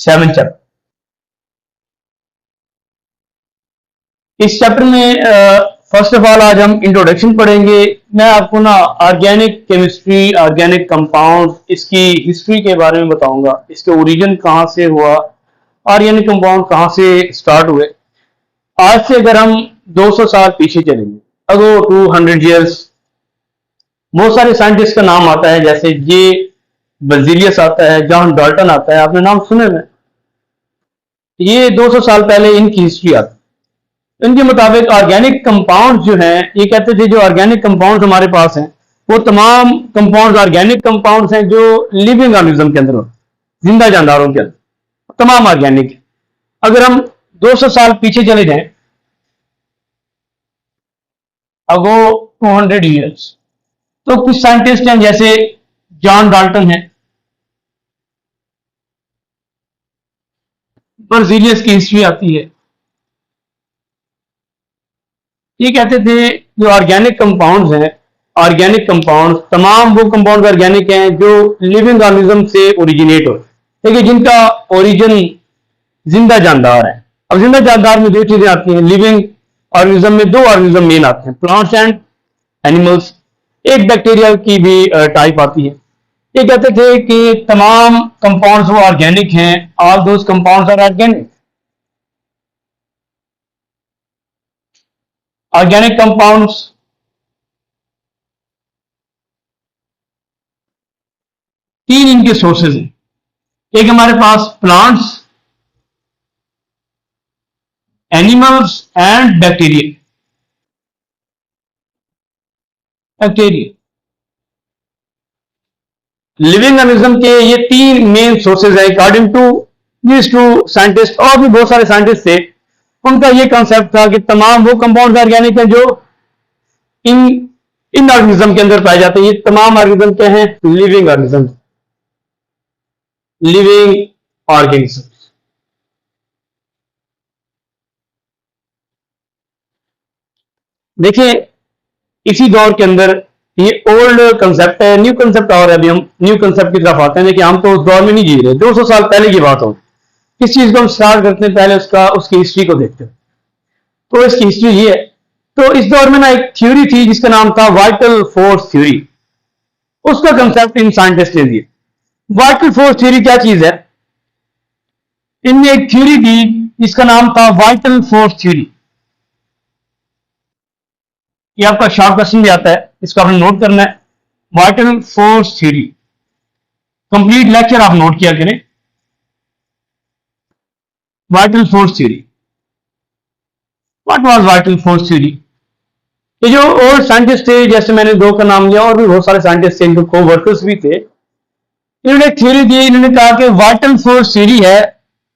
7 chapter. इस chapter में first of all आज हम इंट्रोडक्शन पढ़ेंगे। मैं आपको ना ऑर्गेनिक केमिस्ट्री, ऑर्गेनिक कंपाउंड, इसकी हिस्ट्री के बारे में बताऊंगा, इसके ओरिजिन कहाँ से हुआ, ऑर्गेनिक कंपाउंड कहाँ से स्टार्ट हुए। आज से अगर हम 200 साल पीछे चलेंगे, अगो 200 ईयर्स, बहुत सारे साइंटिस्ट का नाम आता है, जैसे जे बर्जीलियस आता है, जॉन डाल्टन आता है, आपने नाम सुने में। ये 200 साल पहले इनकी हिस्ट्री आती है। इनके मुताबिक ऑर्गेनिक कंपाउंड जो हैं, ये कहते थे जो ऑर्गेनिक कंपाउंड हमारे पास हैं वो तमाम कंपाउंड ऑर्गेनिक कंपाउंड्स हैं जो लिविंग ऑर्गेनिज्म के अंदर होते, जिंदा जानदारों के अंदर तमाम ऑर्गेनिक है। अगर हम 200 साल पीछे चले जाएं, अगो 200 ईयर्स, तो कुछ साइंटिस्ट हैं जैसे जॉन डाल्टन है, बर्जीलियस की हिस्ट्री आती है। ये कहते थे जो ऑर्गेनिक कंपाउंड्स हैं, ऑर्गेनिक कंपाउंड तमाम वो कंपाउंड ऑर्गेनिक हैं जो लिविंग ऑर्गेनिज्म से ओरिजिनेट हो, ठीक है, जिनका ओरिजिन जिंदा जानदार है। अब जिंदा जानदार में दो चीजें आती हैं, लिविंग ऑर्गेनिज्म में दो ऑर्गेनिज्म मेन आते हैं, प्लांट्स एंड एनिमल्स। एक बैक्टीरिया की भी टाइप आती है। ये कहते थे कि तमाम कंपाउंड्स वो ऑर्गेनिक हैं, all those compounds are organic. Organic compounds तीन इनके सोर्सेज हैं। एक हमारे पास plants, animals and bacteria. Bacteria living organism के ये तीन मेन सोर्सेज हैं according to these two scientist. और भी बहुत सारे साइंटिस्ट थे, उनका ये कॉन्सेप्ट था कि तमाम वो कंपाउंड ऑर्गेनिक हैं जो इन इन ऑर्गेनिज्म के अंदर पाए जाते हैं। ये तमाम ऑर्गेनिज्म क्या हैं? Living organism. Living organism. देखिए, इसी दौर के अंदर ये ओल्ड कंसेप्ट है, न्यू कंसेप्ट और है। अभी हम न्यू कंसेप्ट की तरफ आते हैं। देखिए, हम तो उस दौर में नहीं जी रहे, 200 साल पहले की बात हो। किस चीज को हम स्टार्ट करते हैं, पहले उसकी हिस्ट्री को देखते हैं। तो इसकी हिस्ट्री ये है। तो इस दौर में ना एक थ्योरी थी जिसका नाम था वाइटल फोर्स थ्योरी। उसका कंसेप्ट इन साइंटिस्ट ने दिया। वाइटल फोर्स थ्योरी क्या चीज है? इनने एक थ्योरी दी जिसका नाम था वाइटल फोर्स थ्योरी। ये आपका शॉर्ट क्वेश्चन भी आता है, इसको आपने नोट करना है। Vital force theory, complete lecture आप नोट किया करें। Vital force theory, what was vital force theory? ये जो ओल्ड साइंटिस्ट थे, जैसे मैंने दो का नाम लिया, और भी बहुत सारे साइंटिस्ट थे, इनके को वर्कर्स भी थे। इन्होंने एक थ्योरी दी। इन्होंने कहा कि वाइटल फोर्स थ्योरी है,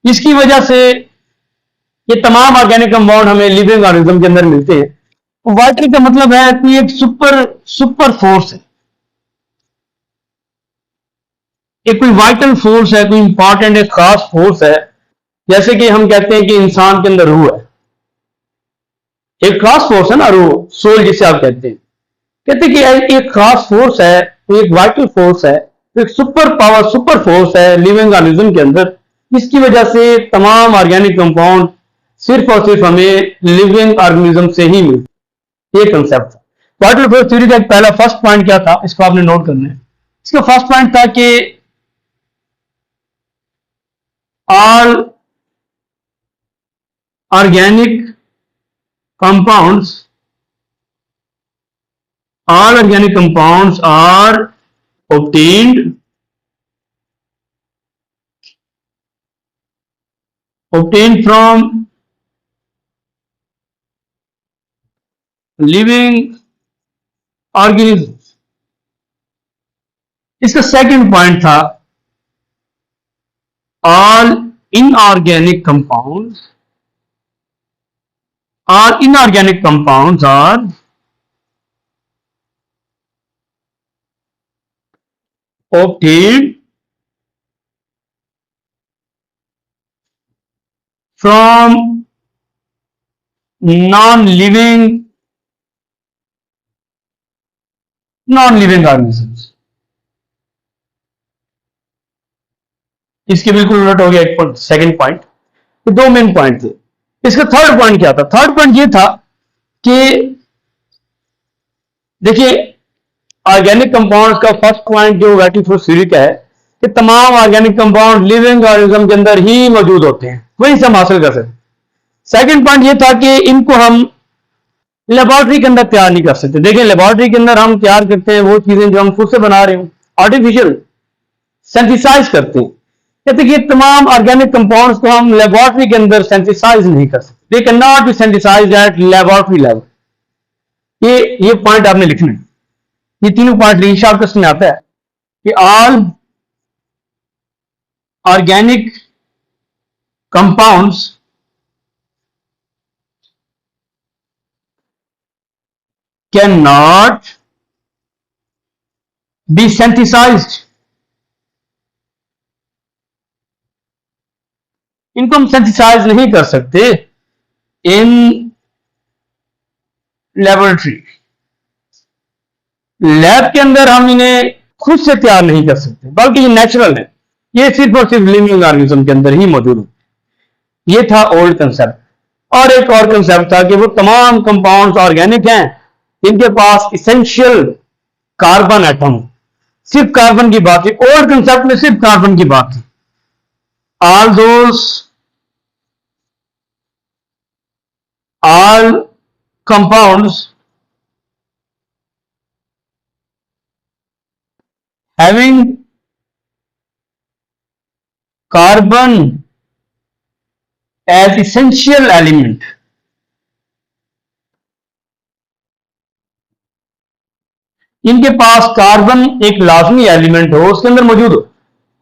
इसकी वजह से ये तमाम ऑर्गेनिक कंपाउंड हमें लिविंग ऑर्गेनिज्म के अंदर मिलते हैं। वाइटल का मतलब है कि एक सुपर सुपर फोर्स है। एक कोई वाइटल फोर्स है, कोई इंपॉर्टेंट एक खास फोर्स है। जैसे कि हम कहते हैं कि इंसान के अंदर रूह है, एक खास फोर्स है ना, रूह, सोल जिसे आप कहते हैं। कहते हैं कि एक खास फोर्स है, एक वाइटल फोर्स है, एक सुपर पावर, सुपर फोर्स है लिविंग ऑर्गेनिज्म के अंदर, जिसकी वजह से तमाम ऑर्गेनिक कंपाउंड सिर्फ और सिर्फ हमें लिविंग ऑर्गेनिज्म से ही मिलते। ये कंसेप्ट था वाइटल फोर्स थ्योरी का। एक पहला फर्स्ट पॉइंट क्या था, इसको आपने नोट करना है। इसका फर्स्ट पॉइंट था कि all organic compounds all organic compounds are obtained from living organisms। इसका सेकंड पॉइंट था all inorganic compounds are obtained from non-living organisms। इसके बिल्कुल उलट हो गया एक पॉइंट, सेकंड पॉइंट। ये दो मेन पॉइंट थे। इसका थर्ड पॉइंट क्या था? थर्ड पॉइंट ये था कि देखिए, ऑर्गेनिक कंपाउंड्स का फर्स्ट पॉइंट जो वैटिफोस्यूरिक है कि तमाम ऑर्गेनिक कंपाउंड लिविंग ऑर्गेनिज्म के अंदर ही मौजूद होते हैं, वहीं से हम हासिल कर सकते हैं। सेकंड पॉइंट ये था कि इनको हम लेबोरेटरी के अंदर तैयार नहीं कर सकते। देखिए, लेबोरेटरी के अंदर हम तैयार करते हैं वो चीजें जो हम खुद से बना रहे हैं, आर्टिफिशियल सिंथेसाइज करते हैं। कहते कि तमाम ऑर्गेनिक कंपाउंड्स को हम लेबोरेटरी के अंदर सिंथेसाइज नहीं कर सकते। They can not be synthesised at laboratory level. ये पॉइंट आपने लिखना है। ये तीनों पॉइंट लिखिए, शॉर्टकट में आता है कि all organic compounds can not be synthesised. इनको हम सिंथेसाइज नहीं कर सकते इन लेबोरेटरी। लैब के अंदर हम इन्हें खुद से तैयार नहीं कर सकते, बल्कि ये नेचुरल है। ये सिर्फ और सिर्फ लिविंग ऑर्गेनिज्म के अंदर ही मौजूद है। ये था ओल्ड कंसेप्ट। और एक और कंसेप्ट था कि वो तमाम कंपाउंड्स ऑर्गेनिक हैं जिनके पास इसेंशियल कार्बन एटम, सिर्फ कार्बन की बात थी। ओल्ड कंसेप्ट में सिर्फ कार्बन की बात थी। All those all compounds having carbon as essential element, इनके पास कार्बन एक लाजमी एलिमेंट हो, उसके अंदर मौजूद हो,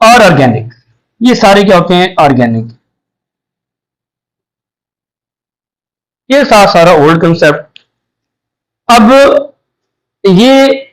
और ऑर्गेनिक। ये सारे क्या होते हैं? ऑर्गेनिक। ये सारा ओल्ड कंसेप्ट। अब ये